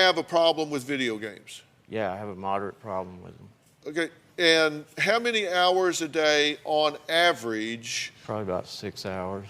have a problem with video games? Yeah, I have a moderate problem with them. Okay, and how many hours a day on average? Probably about 6 hours.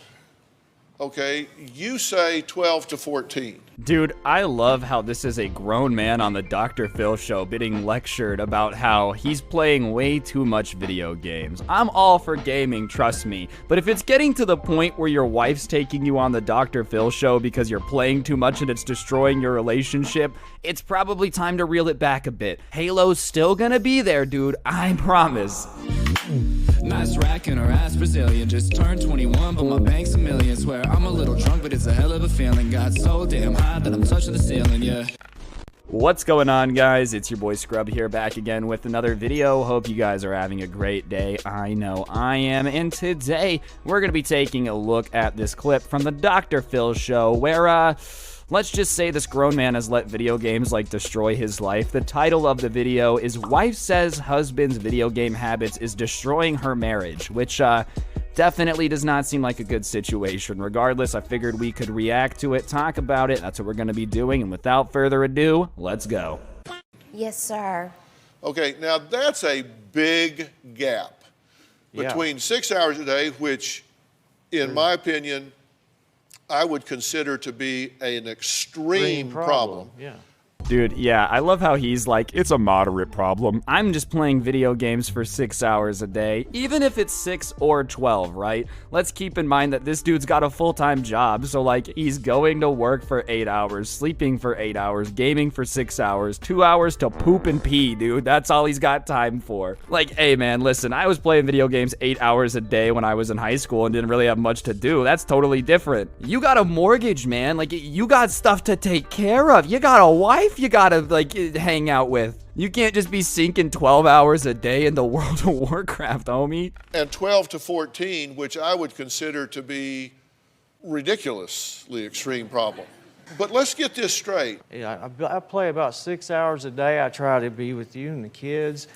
Okay, you say 12 to 14. Dude, I love how this is a grown man on the Dr. Phil show being lectured about how he's playing way too much video games. I'm all for gaming, trust me. But if it's getting to the point where your wife's taking you on the Dr. Phil show because you're playing too much and it's destroying your relationship, it's probably time to reel it back a bit. Halo's still gonna be there, dude, I promise. Nice rack in her ass Brazilian. Just turned 21, but my bank's a million. Swear I'm a little drunk, but it's a hell of a feeling. Got so damn high that I'm touching the ceiling, yeah. What's going on, guys? It's your boy Scrub here, back again with another video. Hope you guys are having a great day. I know I am. And today, we're going to be taking a look at this clip from the Dr. Phil show where, let's just say this grown man has let video games, like, destroy his life. The title of the video is Wife Says Husband's Video Game Habits is Destroying Her Marriage, which, definitely does not seem like a good situation. Regardless, I figured we could react to it, talk about it. That's what we're going to be doing. And without further ado, let's go. Yes, sir. Okay, now that's a big gap between 6 hours a day, which, in my opinion, I would consider to be an extreme problem. Yeah. Dude, yeah, I love how he's like, it's a moderate problem. I'm just playing video games for 6 hours a day, even if it's 6 or 12, right? Let's keep in mind that this dude's got a full-time job, so like, he's going to work for 8 hours, sleeping for 8 hours, gaming for 6 hours, 2 hours to poop and pee, dude. That's all he's got time for. Like, hey man, listen, I was playing video games 8 hours a day when I was in high school and didn't really have much to do. That's totally different. You got a mortgage, man. Like, you got stuff to take care of. You got a wife you gotta, like, hang out with. You can't just be sinking 12 hours a day into World of Warcraft, homie. And 12 to 14, which I would consider to be ridiculously extreme problem. But let's get this straight. Yeah, I play about 6 hours a day. I try to be with you and the kids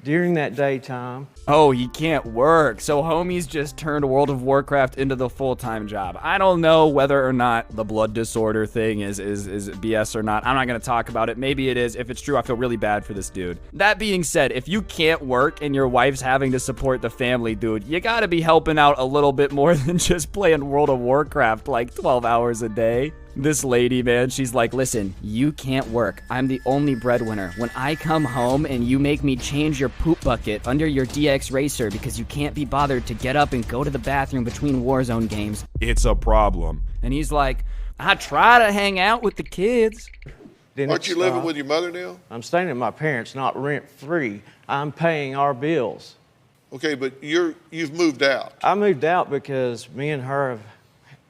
during that daytime. Oh, he can't work. So homie's just turned World of Warcraft into the full-time job. I don't know whether or not the blood disorder thing is BS or not. I'm not going to talk about it. Maybe it is. If it's true, I feel really bad for this dude. That being said, if you can't work and your wife's having to support the family, dude, you got to be helping out a little bit more than just playing World of Warcraft like 12 hours a day. This lady, man, she's like, listen, you can't work. I'm the only breadwinner. When I come home and you make me change your poop bucket under your DX Racer because you can't be bothered to get up and go to the bathroom between Warzone games, it's a problem. And he's like, I try to hang out with the kids. Aren't you living with your mother now? I'm staying at my parents, not rent-free. I'm paying our bills. Okay, but you've moved out. I moved out because me and her,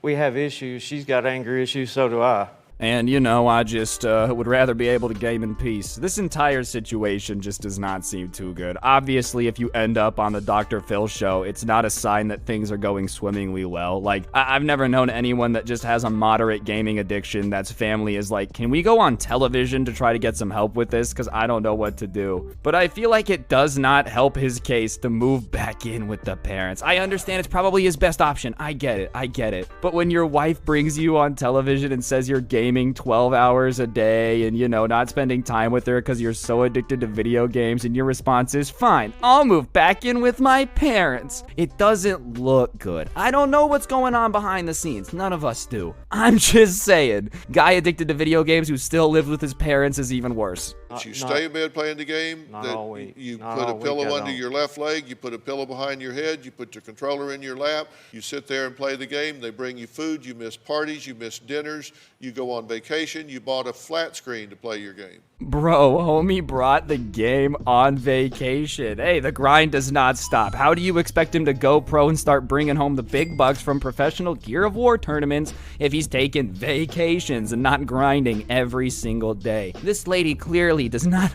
we have issues. She's got anger issues, so do I. And, you know, I just would rather be able to game in peace. This entire situation just does not seem too good. Obviously, if you end up on the Dr. Phil show, it's not a sign that things are going swimmingly well. Like, I've never known anyone that just has a moderate gaming addiction that's family is like, can we go on television to try to get some help with this? Because I don't know what to do. But I feel like it does not help his case to move back in with the parents. I understand it's probably his best option. I get it. But when your wife brings you on television and says you're gaming 12 hours a day and, you know, not spending time with her because you're so addicted to video games, and your response is, fine, I'll move back in with my parents. It doesn't look good. I don't know what's going on behind the scenes. None of us do. I'm just saying. Guy addicted to video games who still lives with his parents is even worse. You stay in bed playing the game. Not all week. You Not put a all week, pillow I under don't. your left leg. You put a pillow behind your head. You put your controller in your lap. You sit there and play the game. They bring you food. You miss parties. You miss dinners. You go on vacation. You bought a flat screen to play your game. Bro, homie brought the game on vacation. Hey, the grind does not stop. How do you expect him to go pro and start bringing home the big bucks from professional Gear of War tournaments if he's taking vacations and not grinding every single day? This lady clearly does not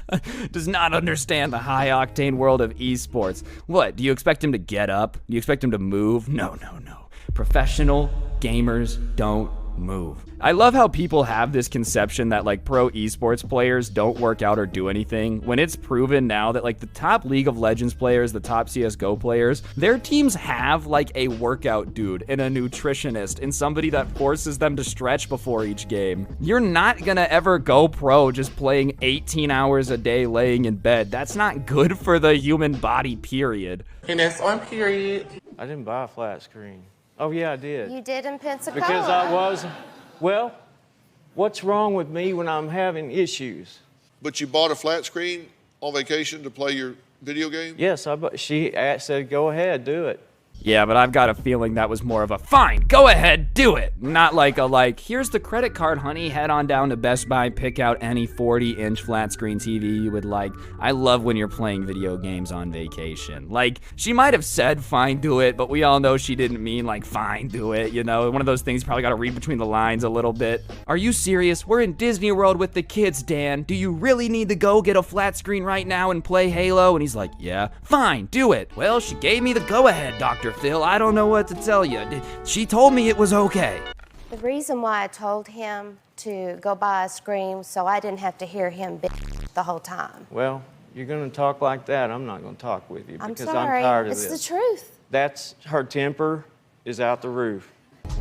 understand the high-octane world of esports. What, do you expect him to get up? Do you expect him to move? No. Professional gamers don't move. I love how people have this conception that like pro esports players don't work out or do anything, when it's proven now that like the top League of Legends players, the top CSGO players, their teams have like a workout dude and a nutritionist and somebody that forces them to stretch before each game. You're not gonna ever go pro just playing 18 hours a day laying in bed. That's not good for the human body, period. And that's on period. I didn't buy a flat screen. Oh, yeah, I did. You did in Pensacola. Because I was, well, what's wrong with me when I'm having issues? But you bought a flat screen on vacation to play your video game? Yes, she said, go ahead, do it. Yeah, but I've got a feeling that was more of a, fine, go ahead, do it. Not like a, here's the credit card, honey, head on down to Best Buy, pick out any 40-inch flat screen TV you would like. I love when you're playing video games on vacation. Like, she might have said, fine, do it, but we all know she didn't mean, like, fine, do it, you know? One of those things you probably gotta read between the lines a little bit. Are you serious? We're in Disney World with the kids, Dan. Do you really need to go get a flat screen right now and play Halo? And he's like, yeah. Fine, do it. Well, she gave me the go-ahead, Dr. Phil. I don't know what to tell you. She told me it was okay. The reason why I told him to go buy a screen so I didn't have to hear him the whole time. Well, you're going to talk like that. I'm not going to talk with you I'm because sorry. I'm tired of It's this. the truth. That's her temper is out the roof.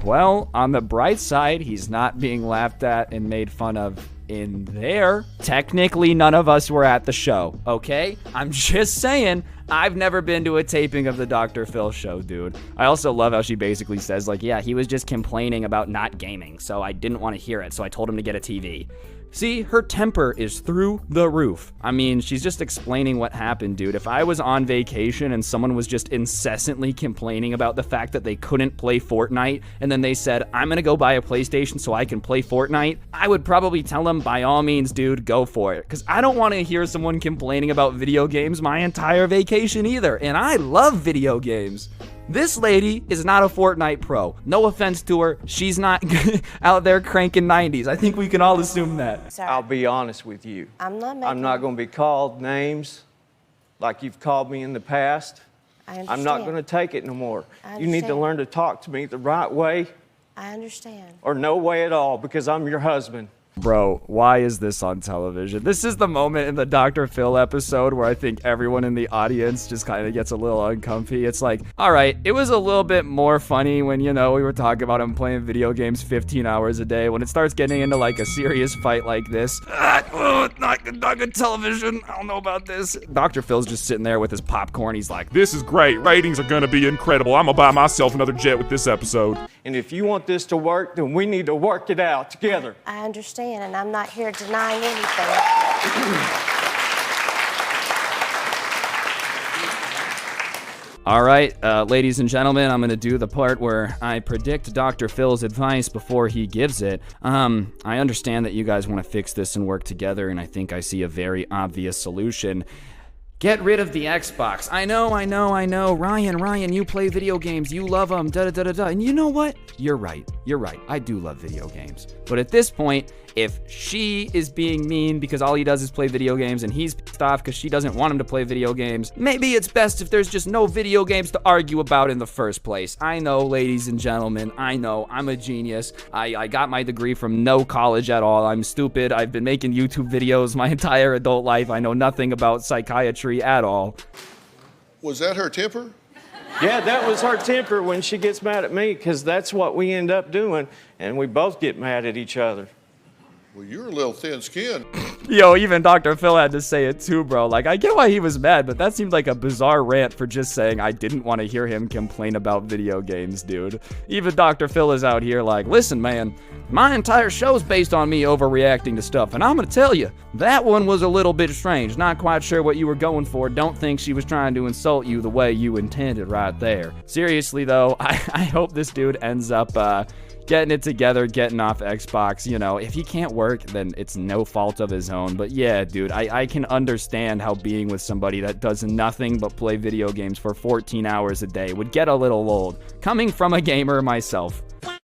Well, on the bright side, he's not being laughed at and made fun of in there. Technically, none of us were at the show, okay? I'm just saying, I've never been to a taping of the Dr. Phil show, dude. I also love how she basically says, like, yeah, he was just complaining about not gaming, so I didn't want to hear it, so I told him to get a TV. See, her temper is through the roof. I mean, she's just explaining what happened, dude. If I was on vacation and someone was just incessantly complaining about the fact that they couldn't play Fortnite, and then they said, I'm gonna go buy a PlayStation so I can play Fortnite, I would probably tell them, by all means, dude, go for it. Because I don't want to hear someone complaining about video games my entire vacation either, and I love video games. This lady is not a Fortnite pro. No offense to her. She's not out there cranking 90s. I think we can all assume that. Sir, I'll be honest with you. I'm not I'm not going to be called names like you've called me in the past. I understand. I'm not going to take it no more. I You need to understand. learn to talk to me the right way I understand. or no way at all because I'm your husband. Bro, why is this on television? This is the moment in the Dr. Phil episode where I think everyone in the audience just kind of gets a little uncomfy. It's like, all right, it was a little bit more funny when, you know, we were talking about him playing video games 15 hours a day. When it starts getting into like a serious fight like this, not good television. I don't know about this. Dr. Phil's just sitting there with his popcorn. He's like, This is great. Ratings are gonna be incredible. I'm gonna buy myself another jet with this episode. And if you want this to work, then we need to work it out together. I understand, and I'm not here denying anything. all right, ladies and gentlemen, I'm going to do the part where I predict Dr. Phil's advice before he gives it. I understand that you guys want to fix this and work together, and I think I see a very obvious solution. Get rid of the Xbox. I know. Ryan, you play video games. You love them. Da-da-da-da-da. And you know what? You're right. I do love video games. But at this point, if she is being mean because all he does is play video games and he's pissed off because she doesn't want him to play video games, maybe it's best if there's just no video games to argue about in the first place. I know, ladies and gentlemen, I know, I'm a genius. I got my degree from no college at all. I'm stupid. I've been making YouTube videos my entire adult life. I know nothing about psychiatry at all. Was that her temper? Yeah, that was her temper when she gets mad at me because that's what we end up doing, and we both get mad at each other. Well, you're a little thin-skinned. Yo, even Dr. Phil had to say it too, bro. Like, I get why he was mad, but that seemed like a bizarre rant for just saying I didn't want to hear him complain about video games, dude. Even Dr. Phil is out here like, listen, man, my entire show's based on me overreacting to stuff, and I'm gonna tell you, that one was a little bit strange. Not quite sure what you were going for. Don't think she was trying to insult you the way you intended right there. Seriously, though, I hope this dude ends up, getting it together, getting off Xbox. You know, if he can't work, then it's no fault of his own. But yeah, dude, I can understand how being with somebody that does nothing but play video games for 14 hours a day would get a little old, coming from a gamer myself.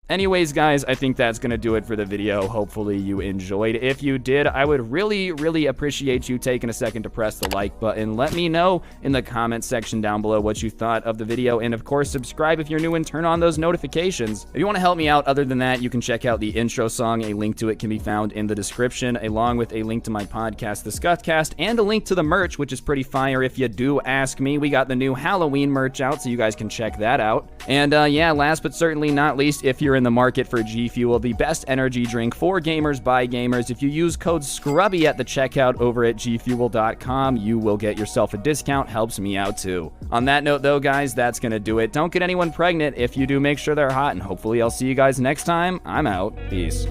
Anyways, guys, I think that's going to do it for the video. Hopefully you enjoyed. If you did, I would really, really appreciate you taking a second to press the like button. Let me know in the comment section down below what you thought of the video. And of course, subscribe if you're new and turn on those notifications. If you want to help me out other than that, you can check out the intro song. A link to it can be found in the description, along with a link to my podcast, The Scuffcast, and a link to the merch, which is pretty fire if you do ask me. We got the new Halloween merch out, so you guys can check that out. And yeah, last but certainly not least, if you're in the market for G Fuel, the best energy drink for gamers by gamers, if you use code SCRUBBY at the checkout over at gfuel.com, you will get yourself a discount. Helps me out too. On that note though, guys, that's gonna do it. Don't get anyone pregnant. If you do, make sure they're hot, and hopefully I'll see you guys next time. I'm out. Peace.